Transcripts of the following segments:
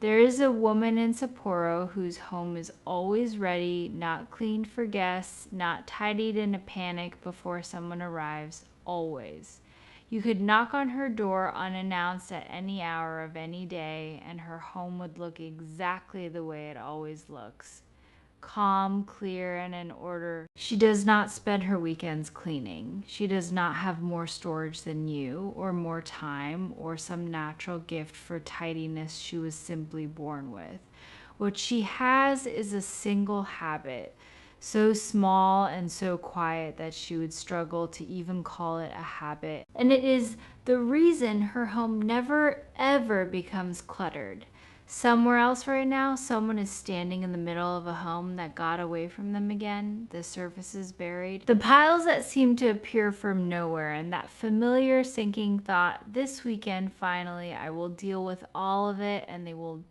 There is a woman in Sapporo whose home is always ready, not cleaned for guests, not tidied in a panic before someone arrives, always. You could knock on her door unannounced at any hour of any day, and her home would look exactly the way it always looks. Calm, clear, and in order. She does not spend her weekends cleaning. She does not have more storage than you, or more time, or some natural gift for tidiness she was simply born with. What she has is a single habit, so small and so quiet that she would struggle to even call it a habit. And it is the reason her home never ever becomes cluttered. Somewhere else right now, someone is standing in the middle of a home that got away from them again. The surface is buried. The piles that seem to appear from nowhere, and that familiar sinking thought, this weekend finally I will deal with all of it, and they will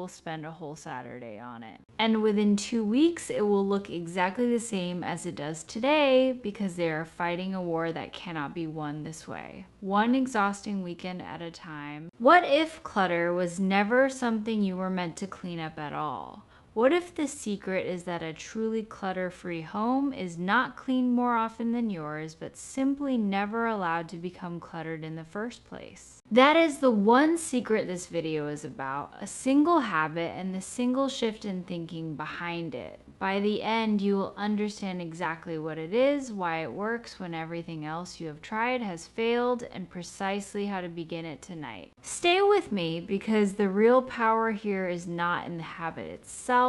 spend a whole Saturday on it. And within 2 weeks, it will look exactly the same as it does today because they are fighting a war that cannot be won this way. One exhausting weekend at a time. What if clutter was never something you were meant to clean up at all? What if the secret is that a truly clutter-free home is not cleaned more often than yours, but simply never allowed to become cluttered in the first place? That is the one secret this video is about, a single habit and the single shift in thinking behind it. By the end, you will understand exactly what it is, why it works when everything else you have tried has failed, and precisely how to begin it tonight. Stay with me because the real power here is not in the habit itself.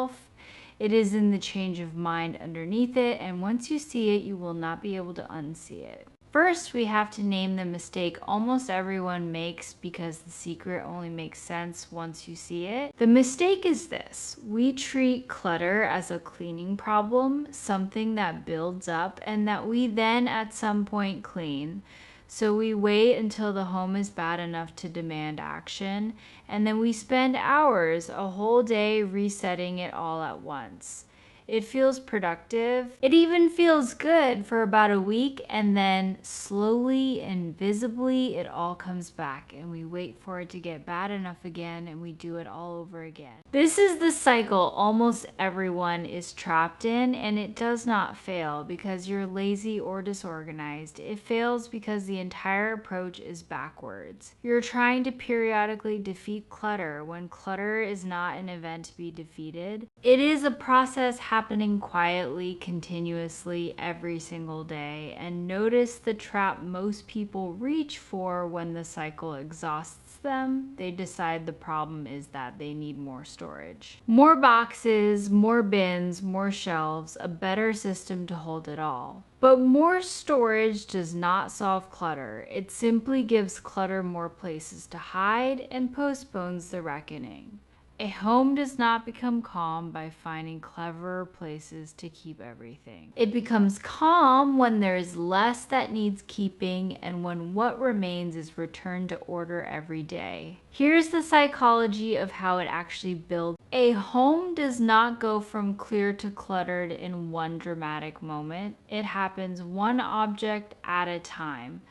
It is in the change of mind underneath it, and once you see it, you will not be able to unsee it. First, we have to name the mistake almost everyone makes because the secret only makes sense once you see it. The mistake is this: we treat clutter as a cleaning problem, something that builds up and that we then at some point clean. So we wait until the home is bad enough to demand action, and then we spend hours, a whole day, resetting it all at once. It feels productive. It even feels good for about a week, and then slowly and visibly it all comes back and we wait for it to get bad enough again and we do it all over again. This is the cycle almost everyone is trapped in, and it does not fail because you're lazy or disorganized. It fails because the entire approach is backwards. You're trying to periodically defeat clutter when clutter is not an event to be defeated. It is a process happening quietly, continuously, every single day. And notice the trap most people reach for when the cycle exhausts them. They decide the problem is that they need more storage. More boxes, more bins, more shelves, a better system to hold it all. But more storage does not solve clutter. It simply gives clutter more places to hide and postpones the reckoning. A home does not become calm by finding cleverer places to keep everything. It becomes calm when there is less that needs keeping and when what remains is returned to order every day. Here's the psychology of how it actually builds. A home does not go from clear to cluttered in one dramatic moment. It happens one object at a time.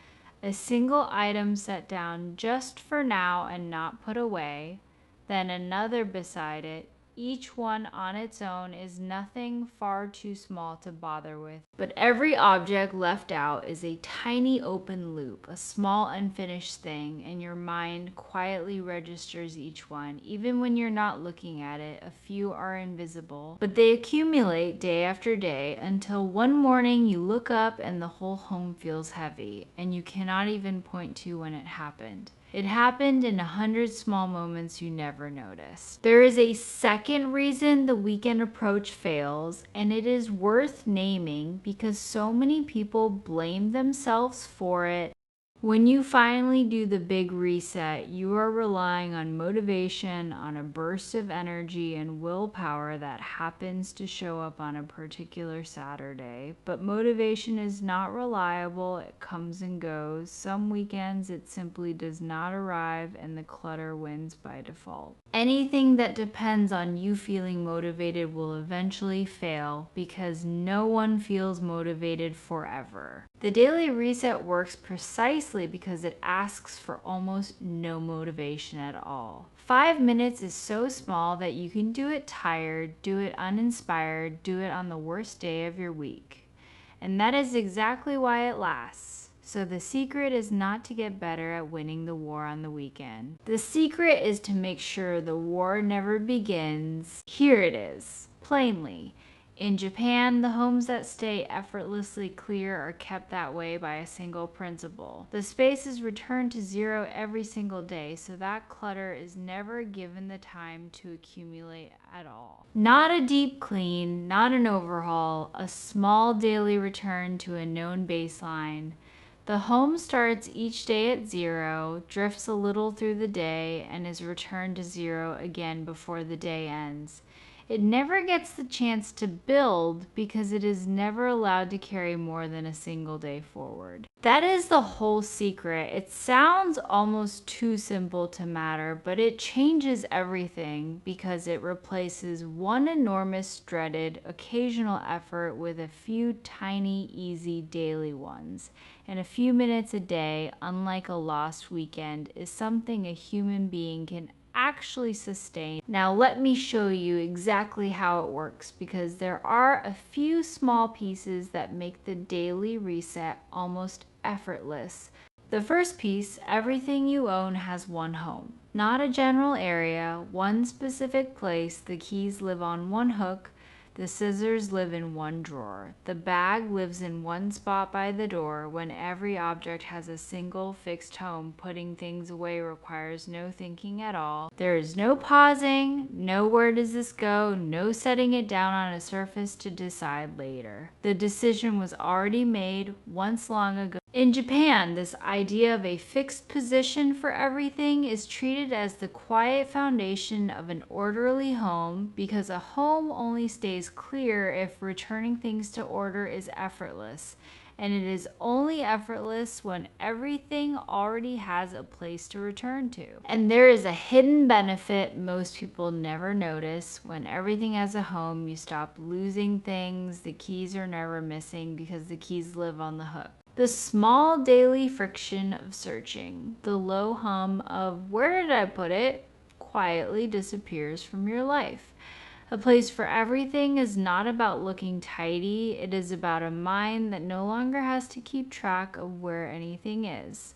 A single item set down just for now and not put away, then another beside it. Each one on its own is nothing, far too small to bother with. But every object left out is a tiny open loop, a small unfinished thing, and your mind quietly registers each one. Even when you're not looking at it, a few are invisible, but they accumulate day after day until one morning you look up and the whole home feels heavy, and you cannot even point to when it happened. It happened in 100 small moments you never noticed. There is a second reason the weekend approach fails, and it is worth naming because so many people blame themselves for it. When you finally do the big reset, you are relying on motivation, on a burst of energy and willpower that happens to show up on a particular Saturday. But motivation is not reliable. It comes and goes. Some weekends it simply does not arrive and the clutter wins by default. Anything that depends on you feeling motivated will eventually fail because no one feels motivated forever. The daily reset works precisely because it asks for almost no motivation at all. 5 minutes is so small that you can do it tired, do it uninspired, do it on the worst day of your week. And that is exactly why it lasts. So the secret is not to get better at winning the war on the weekend. The secret is to make sure the war never begins. Here it is, plainly. In Japan, the homes that stay effortlessly clear are kept that way by a single principle. The space is returned to zero every single day, so that clutter is never given the time to accumulate at all. Not a deep clean, not an overhaul, a small daily return to a known baseline. The home starts each day at zero, drifts a little through the day, and is returned to zero again before the day ends. It never gets the chance to build because it is never allowed to carry more than a single day forward. That is the whole secret. It sounds almost too simple to matter, but it changes everything because it replaces one enormous, dreaded, occasional effort with a few tiny, easy daily ones. And a few minutes a day, unlike a lost weekend, is something a human being can actually sustain. Now let me show you exactly how it works, because there are a few small pieces that make the daily reset almost effortless. The first piece, everything you own has one home. Not a general area, one specific place. The keys live on one hook. The scissors live in one drawer. The bag lives in one spot by the door. When every object has a single fixed home, putting things away requires no thinking at all. There is no pausing, no where does this go, no setting it down on a surface to decide later. The decision was already made once long ago. In Japan, this idea of a fixed position for everything is treated as the quiet foundation of an orderly home, because a home only stays clear if returning things to order is effortless. And it is only effortless when everything already has a place to return to. And there is a hidden benefit most people never notice. When everything has a home, you stop losing things. The keys are never missing because the keys live on the hook. The small daily friction of searching, the low hum of "where did I put it?" quietly disappears from your life. A place for everything is not about looking tidy, it is about a mind that no longer has to keep track of where anything is.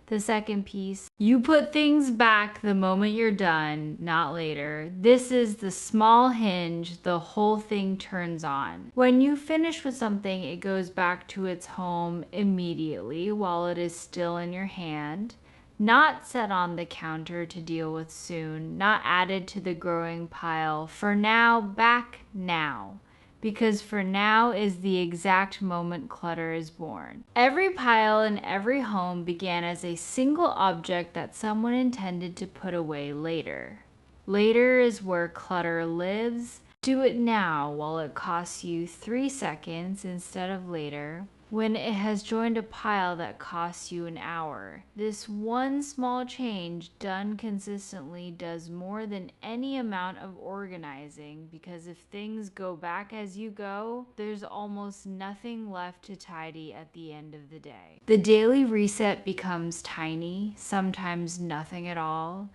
The second piece, you put things back the moment you're done, not later. This is the small hinge the whole thing turns on. When you finish with something, it goes back to its home immediately while it is still in your hand. Not set on the counter to deal with soon, not added to the growing pile. For now, back now. Because for now is the exact moment clutter is born. Every pile in every home began as a single object that someone intended to put away later. Later is where clutter lives. Do it now while it costs you 3 seconds instead of later, when it has joined a pile that costs you an hour. This one small change done consistently does more than any amount of organizing, because if things go back as you go, there's almost nothing left to tidy at the end of the day. The daily reset becomes tiny, sometimes nothing at all.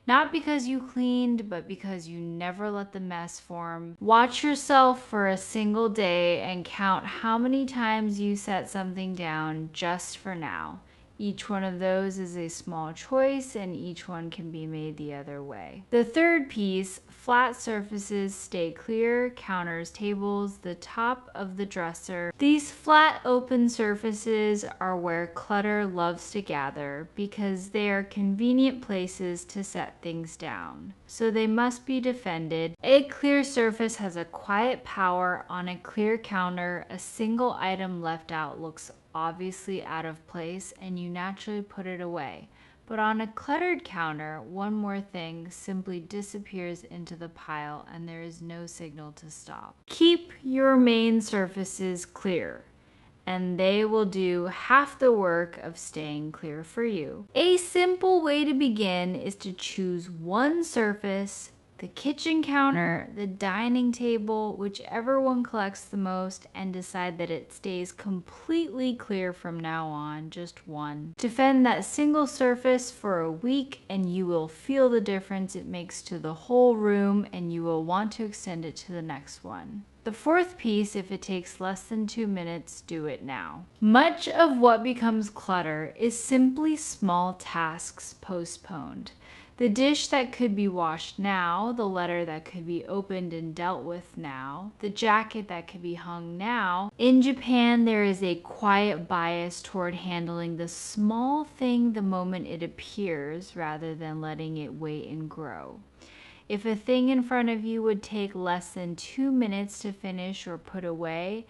Not because you cleaned, but because you never let the mess form. Watch yourself for a single day and count how many times you set something down just for now. Each one of those is a small choice, and each one can be made the other way. The third piece, flat surfaces stay clear, counters, tables, the top of the dresser. These flat open surfaces are where clutter loves to gather because they are convenient places to set things down. So they must be defended. A clear surface has a quiet power. On a clear counter, a single item left out looks obviously out of place and you naturally put it away. But on a cluttered counter, one more thing simply disappears into the pile and there is no signal to stop. Keep your main surfaces clear, and they will do half the work of staying clear for you. A simple way to begin is to choose one surface, the kitchen counter, the dining table, whichever one collects the most, and decide that it stays completely clear from now on, just one. Defend that single surface for a week and you will feel the difference it makes to the whole room, and you will want to extend it to the next one. The fourth piece, if it takes less than 2 minutes, do it now. Much of what becomes clutter is simply small tasks postponed. The dish that could be washed now, the letter that could be opened and dealt with now, the jacket that could be hung now. In Japan, there is a quiet bias toward handling the small thing the moment it appears rather than letting it wait and grow. If a thing in front of you would take less than 2 minutes to finish or put away,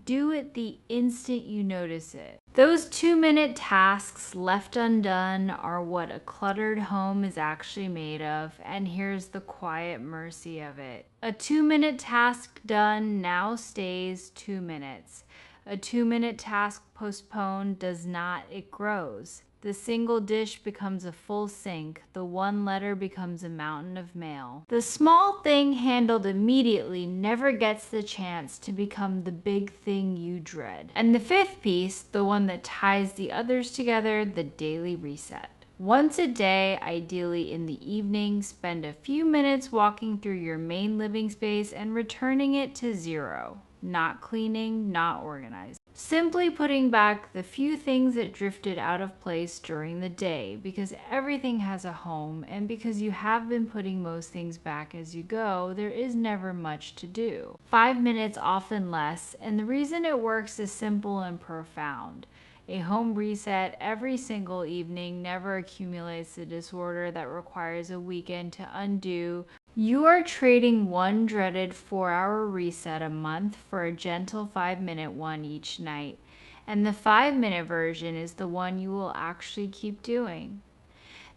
do it the instant you notice it. Those 2-minute tasks left undone are what a cluttered home is actually made of, and here's the quiet mercy of it. A 2-minute task done now stays 2 minutes. A 2-minute task postponed does not, it grows. The single dish becomes a full sink. The one letter becomes a mountain of mail. The small thing handled immediately never gets the chance to become the big thing you dread. And the fifth piece, the one that ties the others together, the daily reset. Once a day, ideally in the evening, spend a few minutes walking through your main living space and returning it to zero. Not cleaning, not organized. Simply putting back the few things that drifted out of place during the day, because everything has a home, and because you have been putting most things back as you go, there is never much to do. 5 minutes, often less, and the reason it works is simple and profound. A home reset every single evening never accumulates the disorder that requires a weekend to undo. You are trading one dreaded 4-hour reset a month for a gentle 5-minute one each night. And the 5-minute version is the one you will actually keep doing.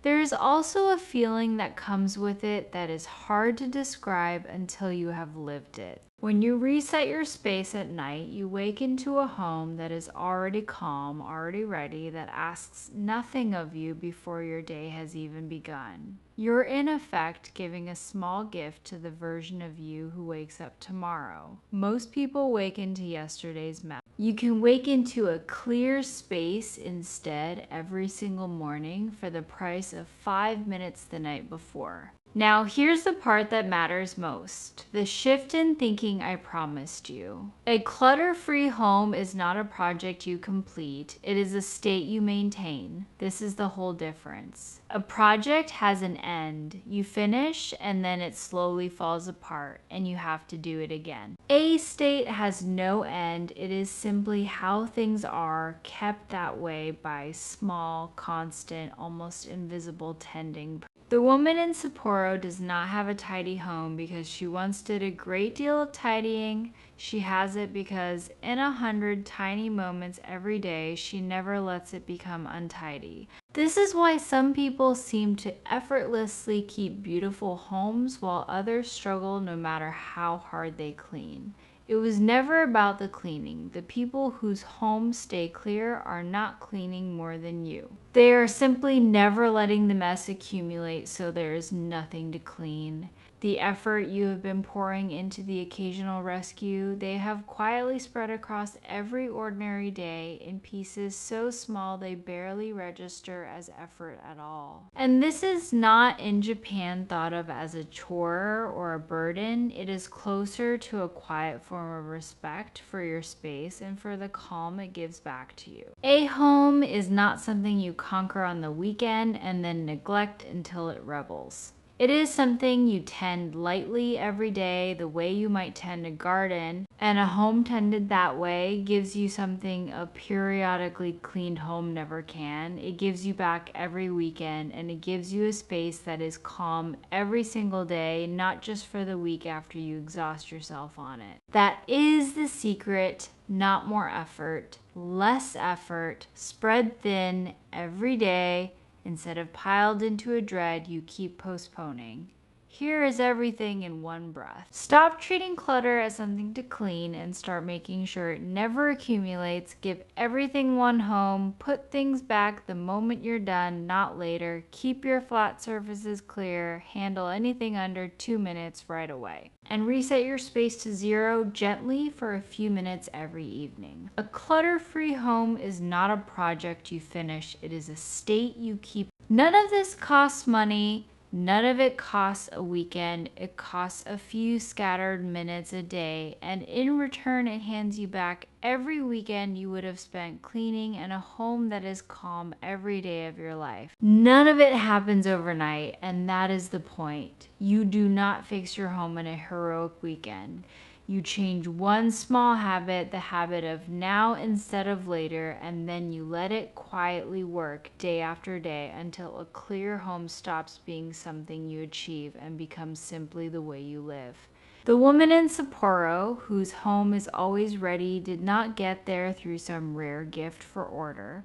There is also a feeling that comes with it that is hard to describe until you have lived it. When you reset your space at night, you wake into a home that is already calm, already ready, that asks nothing of you before your day has even begun. You're in effect giving a small gift to the version of you who wakes up tomorrow. Most people wake into yesterday's mess. You can wake into a clear space instead every single morning for the price of 5 minutes the night before. Now, here's the part that matters most, the shift in thinking I promised you. A clutter-free home is not a project you complete, it is a state you maintain. This is the whole difference. A project has an end. You finish and then it slowly falls apart and you have to do it again. A state has no end. It is simply how things are, kept that way by small, constant, almost invisible tending. The woman in Sapporo does not have a tidy home because she once did a great deal of tidying. She has it because in 100 tiny moments every day, she never lets it become untidy. This is why some people seem to effortlessly keep beautiful homes while others struggle no matter how hard they clean. It was never about the cleaning. The people whose homes stay clear are not cleaning more than you. They are simply never letting the mess accumulate, so there is nothing to clean. The effort you have been pouring into the occasional rescue, they have quietly spread across every ordinary day in pieces so small they barely register as effort at all. And this is not in Japan thought of as a chore or a burden. It is closer to a quiet form of respect for your space and for the calm it gives back to you. A home is not something you conquer on the weekend and then neglect until it rebels. It is something you tend lightly every day, the way you might tend a garden, and a home tended that way gives you something a periodically cleaned home never can. It gives you back every weekend, and it gives you a space that is calm every single day, not just for the week after you exhaust yourself on it. That is the secret, not more effort, less effort, spread thin every day. Instead of piled into a dread you keep postponing. Here is everything in one breath. Stop treating clutter as something to clean and start making sure it never accumulates. Give everything one home. Put things back the moment you're done, not later. Keep your flat surfaces clear. Handle anything under 2 minutes right away. And reset your space to 0 gently for a few minutes every evening. A clutter-free home is not a project you finish. It is a state you keep. None of this costs money. None of it costs a weekend. It costs a few scattered minutes a day, and in return it hands you back every weekend you would have spent cleaning and a home that is calm every day of your life. None of it happens overnight, and that is the point. You do not fix your home in a heroic weekend. You change one small habit, the habit of now instead of later, and then you let it quietly work day after day until a clear home stops being something you achieve and becomes simply the way you live. The woman in Sapporo, whose home is always ready, did not get there through some rare gift for order.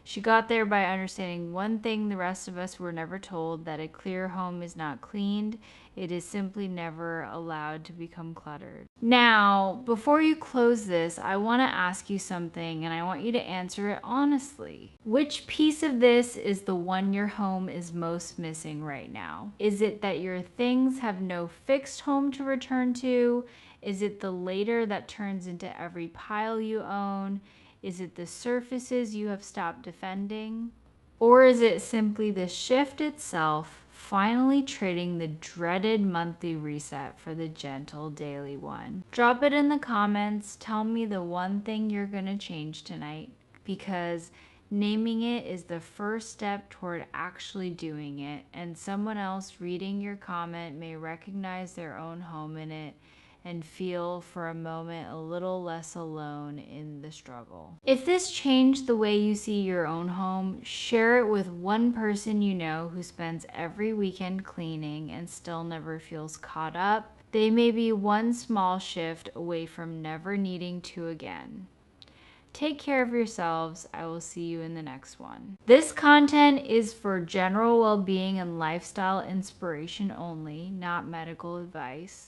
She got there by understanding one thing the rest of us were never told, that a clear home is not cleaned. It is simply never allowed to become cluttered. Now, before you close this, I want to ask you something, and I want you to answer it honestly. Which piece of this is the one your home is most missing right now? Is it that your things have no fixed home to return to? Is it the later that turns into every pile you own? Is it the surfaces you have stopped defending? Or is it simply the shift itself, finally trading the dreaded monthly reset for the gentle daily one? Drop it in the comments. Tell me the one thing you're going to change tonight, because naming it is the first step toward actually doing it, and someone else reading your comment may recognize their own home in it and feel for a moment a little less alone in the struggle. If this changed the way you see your own home, share it with one person you know who spends every weekend cleaning and still never feels caught up. They may be one small shift away from never needing to again. Take care of yourselves. I will see you in the next one. This content is for general well-being and lifestyle inspiration only, not medical advice.